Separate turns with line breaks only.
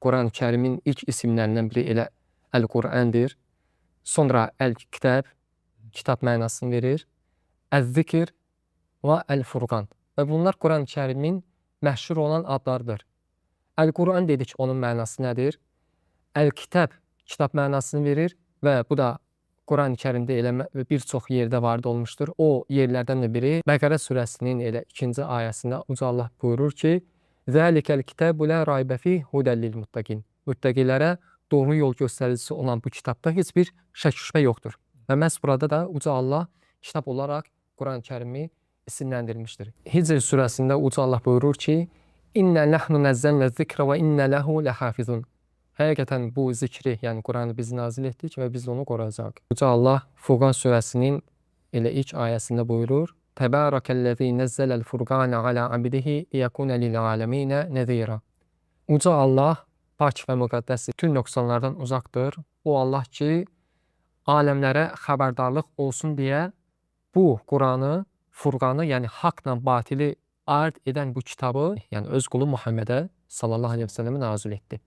Quran-ı Kərimin ilk isimlərindən biri elə Əl-Qur'andır. Sonra Əl-Kitab, kitab mənasını verir. Əz-Zikr və Əl-Furqan. Və bunlar Quran-ı Kərimin məşhur olan adlarıdır. Əl-Qur'an dedik, onun mənası nədir? Əl-Kitab, kitab mənasını verir və bu da Quran-ı Kərimdə elə bir çox yerdə varid olmuşdur. O yerlərdən də biri Bəqərə surəsinin elə 2-ci ayəsində Uca Allah buyurur ki, Zəlikəl kitabu la raybə fih hudəl lil muttaqin. Müttəqilərə doğru yol göstəricisi olan bu kitabda heç bir şək-şübhə yoxdur. Və məhz burada da Uca Allah kitab olaraq Quran-ı Kərimi isimləndirmişdir. Hicr surəsində Uca Allah buyurur ki, İnnə nəhnu nəzzəlnə zikrə və innə ləhu ləhafizun. Həqiqətən bu zikri, yəni Quranı biz nazil etdik və biz onu qoruyacaq. Uca Allah Furqan surəsinin elə ilk ayəsində buyurur, Təbərəkəlləzi nəzzələl furqanə alə abidihi liyəkunə lil'aləminə nəzirə. Uca Allah pak və müqəddəsdir, bütün nöqsanlardan uzaqdır. O Allah ki, aləmlərə xəbərdarlıq olsun deyə bu Quranı, Furqanı, yəni haqla batili ayırt edən bu kitabı, yəni öz qulu Muhammedə sallallahu aleyhi və səlləmə nazil etdi.